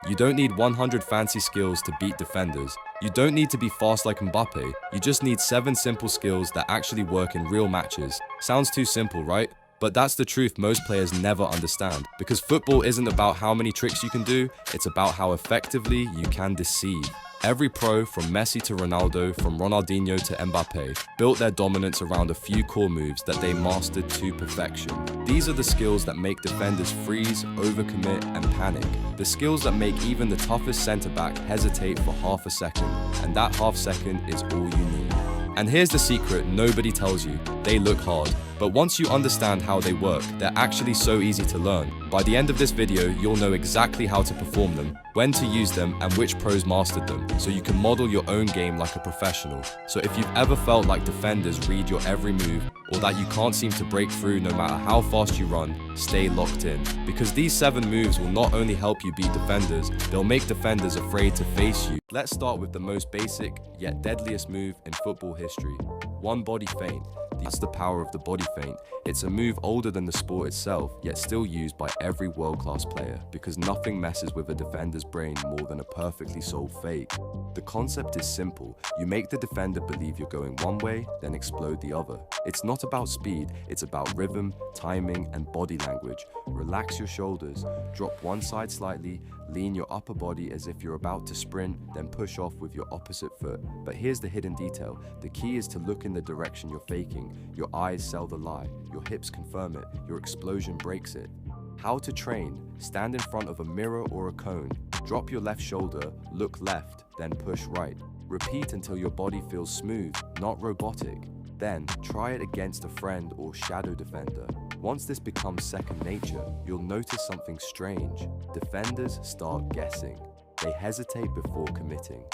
You don't need 100 fancy skills to beat defenders. You don't need to be fast like Mbappe. You just need 7 simple skills that actually work in real matches. Sounds too simple, right? But that's the truth most players never understand. Because football isn't about how many tricks you can do, it's about how effectively you can deceive. Every pro, from Messi to Ronaldo, from Ronaldinho to Mbappe, built their dominance around a few core moves that they mastered to perfection. These are the skills that make defenders freeze, overcommit, and panic. The skills that make even the toughest centre-back hesitate for half a second, and that half second is all you need. And here's the secret nobody tells you: they look hard. But once you understand how they work, they're actually so easy to learn. By the end of this video, you'll know exactly how to perform them, when to use them, and which pros mastered them, so you can model your own game like a professional. So if you've ever felt like defenders read your every move, or that you can't seem to break through no matter how fast you run, stay locked in. Because these 7 moves will not only help you beat defenders, they'll make defenders afraid to face you. Let's start with the most basic, yet deadliest move in football history: one body feint. That's the power of the body feint. It's a move older than the sport itself, yet still used by every world-class player, because nothing messes with a defender's brain more than a perfectly sold fake. The concept is simple. You make the defender believe you're going one way, then explode the other. It's not about speed, it's about rhythm, timing, and body language. Relax your shoulders, drop one side slightly, lean your upper body as if you're about to sprint, then push off with your opposite foot. But here's the hidden detail. The key is to look in the direction you're faking. Your eyes sell the lie, your hips confirm it, your explosion breaks it. How to train: stand in front of a mirror or a cone, drop your left shoulder, look left, then push right. Repeat until your body feels smooth, not robotic. Then try it against a friend or shadow defender. Once this becomes second nature, you'll notice something strange. Defenders start guessing. They hesitate before committing.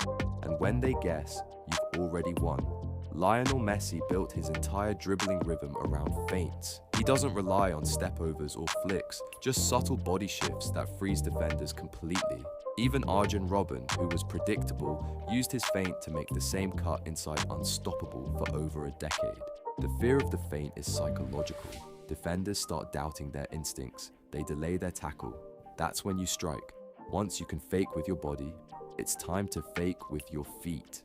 And when they guess, you've already won. Lionel Messi built his entire dribbling rhythm around feints. He doesn't rely on stepovers or flicks, just subtle body shifts that freeze defenders completely. Even Arjen Robben, who was predictable, used his feint to make the same cut inside unstoppable for over a decade. The fear of the feint is psychological. Defenders start doubting their instincts. They delay their tackle. That's when you strike. Once you can fake with your body, it's time to fake with your feet.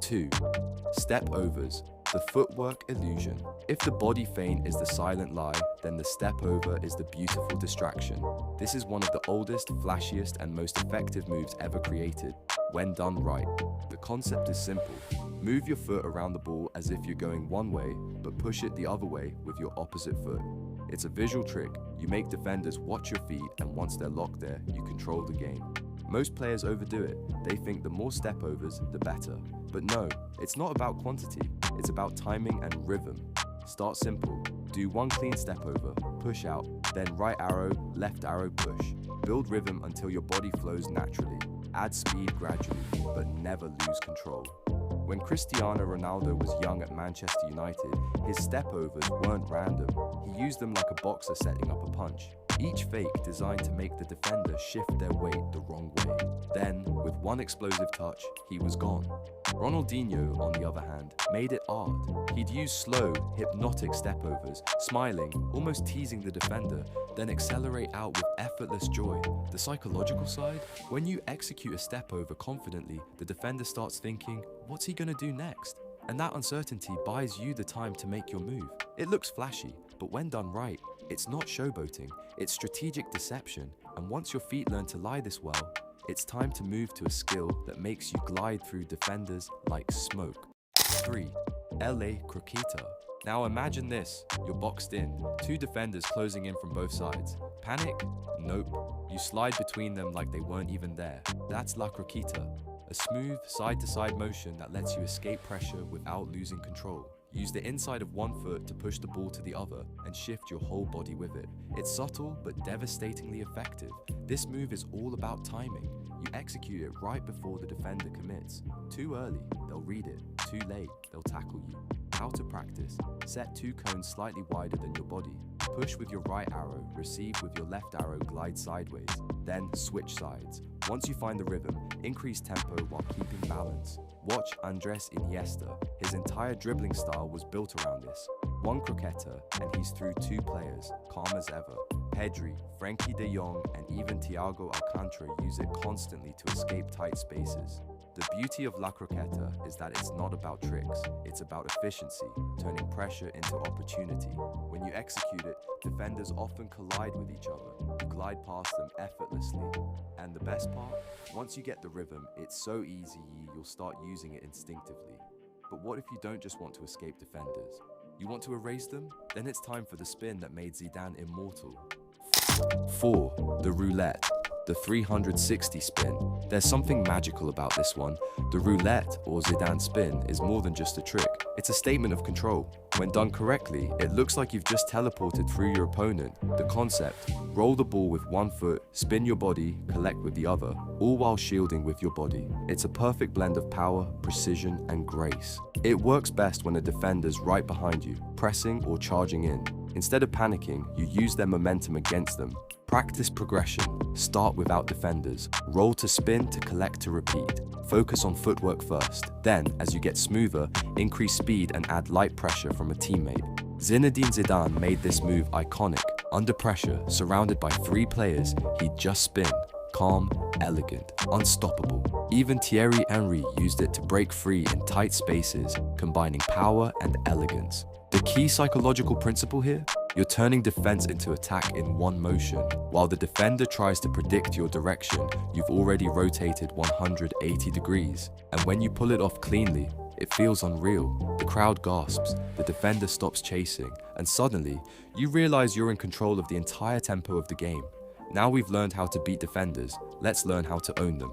2. Step overs. The footwork illusion. If the body feint is the silent lie, then the step over is the beautiful distraction. This is one of the oldest, flashiest, and most effective moves ever created, when done right. The concept is simple. Move your foot around the ball as if you're going one way, but push it the other way with your opposite foot. It's a visual trick. You make defenders watch your feet, and once they're locked there, you control the game. Most players overdo it. They think the more step overs, the better. But no, it's not about quantity. It's about timing and rhythm. Start simple. Do one clean step over, push out, then right arrow, left arrow, push. Build rhythm until your body flows naturally. Add speed gradually, but never lose control. When Cristiano Ronaldo was young at Manchester United, his step overs weren't random. He used them like a boxer setting up a punch. Each fake designed to make the defender shift their weight the wrong way. Then, with one explosive touch, he was gone. Ronaldinho, on the other hand, made it art. He'd use slow, hypnotic stepovers, smiling, almost teasing the defender, then accelerate out with effortless joy. The psychological side? When you execute a stepover confidently, the defender starts thinking, what's he gonna do next? And that uncertainty buys you the time to make your move. It looks flashy, but when done right, it's not showboating, it's strategic deception. And once your feet learn to lie this well, it's time to move to a skill that makes you glide through defenders like smoke. 3. LA Croqueta. Now imagine this, you're boxed in, 2 defenders closing in from both sides. Panic? Nope. You slide between them like they weren't even there. That's La Croqueta, a smooth side-to-side motion that lets you escape pressure without losing control. Use the inside of one foot to push the ball to the other and shift your whole body with it. It's subtle but devastatingly effective. This move is all about timing. You execute it right before the defender commits. Too early, they'll read it. Too late, they'll tackle you. How to practice: set 2 cones slightly wider than your body. Push with your right arrow, receive with your left arrow, glide sideways. Then switch sides. Once you find the rhythm, increase tempo while keeping balance. Watch Andres Iniesta. His entire dribbling style was built around this. One cricketer, and he's through two players, calm as ever. Pedri, Frankie de Jong, and even Thiago Alcantara use it constantly to escape tight spaces. The beauty of La Croqueta is that it's not about tricks, it's about efficiency, turning pressure into opportunity. When you execute it, defenders often collide with each other. You glide past them effortlessly. And the best part? Once you get the rhythm, it's so easy you'll start using it instinctively. But what if you don't just want to escape defenders? You want to erase them? Then it's time for the spin that made Zidane immortal. 4. The roulette. The 360 spin. There's something magical about this one. The roulette, or Zidane spin, is more than just a trick. It's a statement of control. When done correctly, it looks like you've just teleported through your opponent. The concept: roll the ball with one foot, spin your body, collect with the other, all while shielding with your body. It's a perfect blend of power, precision, and grace. It works best when a defender's right behind you, pressing or charging in. Instead of panicking, you use their momentum against them. Practice progression. Start without defenders. Roll to spin to collect to repeat. Focus on footwork first. Then, as you get smoother, increase speed and add light pressure from a teammate. Zinedine Zidane made this move iconic. Under pressure, surrounded by three players, he'd just spin. Calm, elegant, unstoppable. Even Thierry Henry used it to break free in tight spaces, combining power and elegance. The key psychological principle here? You're turning defense into attack in one motion. While the defender tries to predict your direction, you've already rotated 180 degrees. And when you pull it off cleanly, it feels unreal. The crowd gasps, the defender stops chasing, and suddenly, you realize you're in control of the entire tempo of the game. Now we've learned how to beat defenders, let's learn how to own them.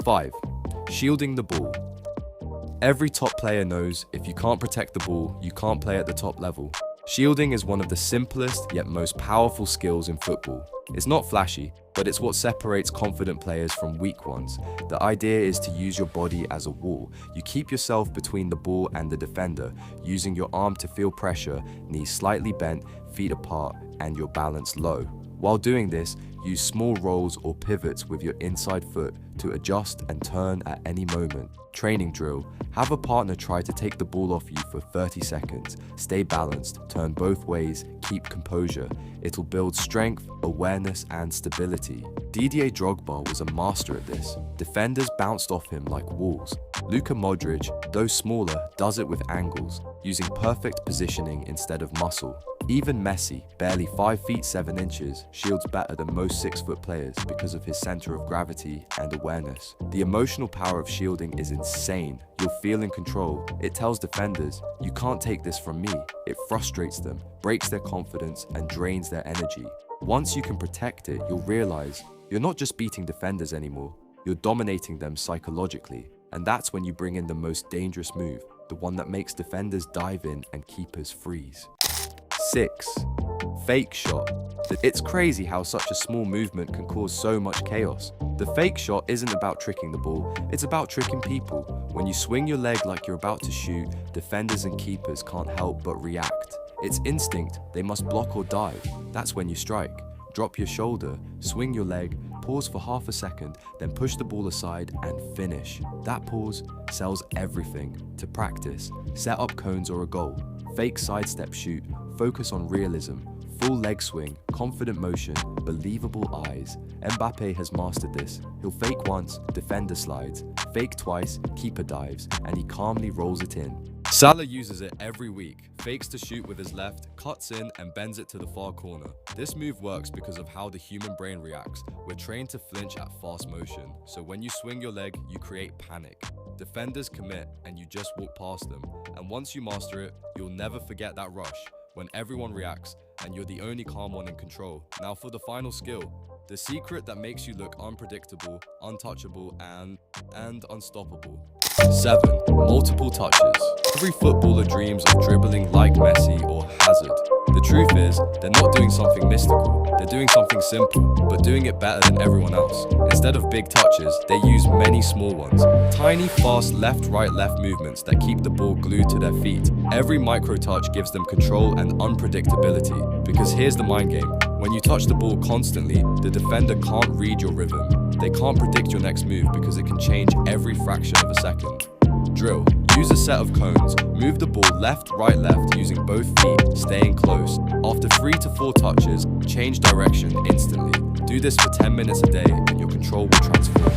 5. Shielding the ball. Every top player knows if you can't protect the ball, you can't play at the top level. Shielding is one of the simplest yet most powerful skills in football. It's not flashy, but it's what separates confident players from weak ones. The idea is to use your body as a wall. You keep yourself between the ball and the defender, using your arm to feel pressure, knees slightly bent, feet apart, and your balance low. While doing this, use small rolls or pivots with your inside foot to adjust and turn at any moment. Training drill. Have a partner try to take the ball off you for 30 seconds. Stay balanced, turn both ways, keep composure. It'll build strength, awareness, and stability. Didier Drogba was a master at this. Defenders bounced off him like walls. Luka Modric, though smaller, does it with angles, using perfect positioning instead of muscle. Even Messi, barely 5 feet 7 inches, shields better than most 6-foot players because of his center of gravity and awareness. The emotional power of shielding is insane. You'll feel in control. It tells defenders, you can't take this from me. It frustrates them, breaks their confidence, and drains their energy. Once you can protect it, you'll realize you're not just beating defenders anymore, you're dominating them psychologically. And that's when you bring in the most dangerous move, the one that makes defenders dive in and keepers freeze. 6. Fake shot. It's crazy how such a small movement can cause so much chaos. The fake shot isn't about tricking the ball, it's about tricking people. When you swing your leg like you're about to shoot, defenders and keepers can't help but react. It's instinct, they must block or dive. That's when you strike. Drop your shoulder, swing your leg, pause for half a second, then push the ball aside and finish. That pause sells everything. To practice, set up cones or a goal. Fake sidestep shoot, focus on realism, full leg swing, confident motion, believable eyes. Mbappe has mastered this. He'll fake once, defender slides, fake twice, keeper dives, and he calmly rolls it in. Salah uses it every week, fakes to shoot with his left, cuts in and bends it to the far corner. This move works because of how the human brain reacts. We're trained to flinch at fast motion, so when you swing your leg, you create panic. Defenders commit and you just walk past them, and once you master it, you'll never forget that rush, when everyone reacts and you're the only calm one in control. Now for the final skill, the secret that makes you look unpredictable, untouchable, and unstoppable. 7. Multiple touches. Every footballer dreams of dribbling like Messi or Hazard. The truth is, they're not doing something mystical, they're doing something simple, but doing it better than everyone else. Instead of big touches, they use many small ones. Tiny, fast left, right, left movements that keep the ball glued to their feet. Every micro touch gives them control and unpredictability. Because here's the mind game. When you touch the ball constantly, the defender can't read your rhythm. They can't predict your next move because it can change every fraction of a second. Drill. Use a set of cones. Move the ball left, right, left using both feet, staying close. After 3 to 4 touches, change direction instantly. Do this for 10 minutes a day and your control will transform.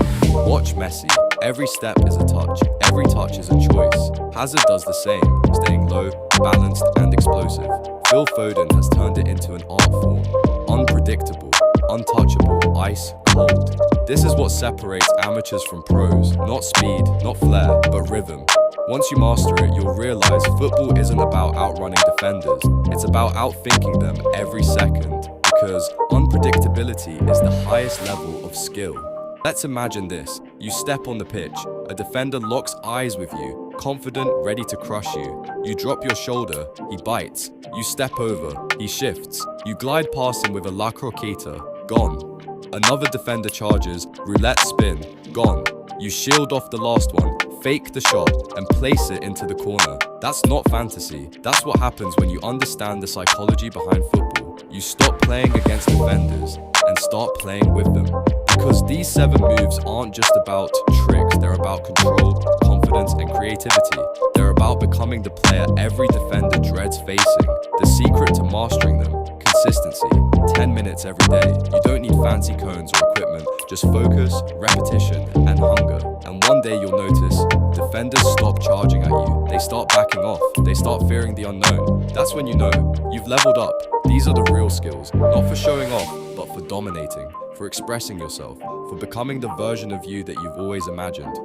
Watch Messi. Every step is a touch. Every touch is a choice. Hazard does the same, staying low, balanced, and explosive. Phil Foden has turned it into an art form. Unpredictable, untouchable, ice cold. This is what separates amateurs from pros. Not speed, not flair, but rhythm. Once you master it, you'll realize football isn't about outrunning defenders. It's about outthinking them every second, because unpredictability is the highest level of skill. Let's imagine this. You step on the pitch. A defender locks eyes with you, confident, ready to crush you. You drop your shoulder, he bites. You step over, he shifts. You glide past him with a La Croqueta, gone. Another defender charges, roulette spin, gone. You shield off the last one, fake the shot, and place it into the corner. That's not fantasy. That's what happens when you understand the psychology behind football. You stop playing against defenders and start playing with them. Because these 7 moves aren't just about tricks, they're about control, confidence, and creativity. They're about becoming the player every defender dreads facing. The secret to mastering them: consistency. 10 minutes every day. You don't need fancy cones or equipment, just focus, repetition, and hunger. And one day you'll notice defenders stop charging at you. They start backing off. They start fearing the unknown. That's when you know you've leveled up. These are the real skills, not for showing off, but for dominating, for expressing yourself, for becoming the version of you that you've always imagined.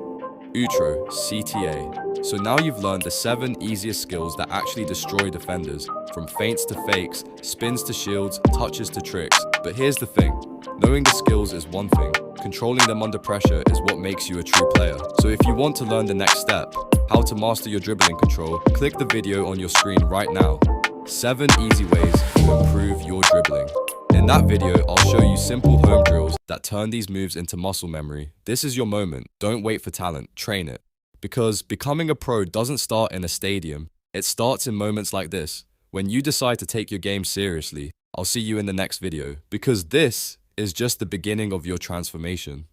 Outro, CTA. So now you've learned the 7 easiest skills that actually destroy defenders, from feints to fakes, spins to shields, touches to tricks. But here's the thing, knowing the skills is one thing, controlling them under pressure is what makes you a true player. So if you want to learn the next step, how to master your dribbling control, click the video on your screen right now. 7 easy ways to improve your dribbling. In that video, I'll show you simple home drills that turn these moves into muscle memory. This is your moment. Don't wait for talent, train it. Because becoming a pro doesn't start in a stadium. It starts in moments like this. When you decide to take your game seriously, I'll see you in the next video. Because this is just the beginning of your transformation.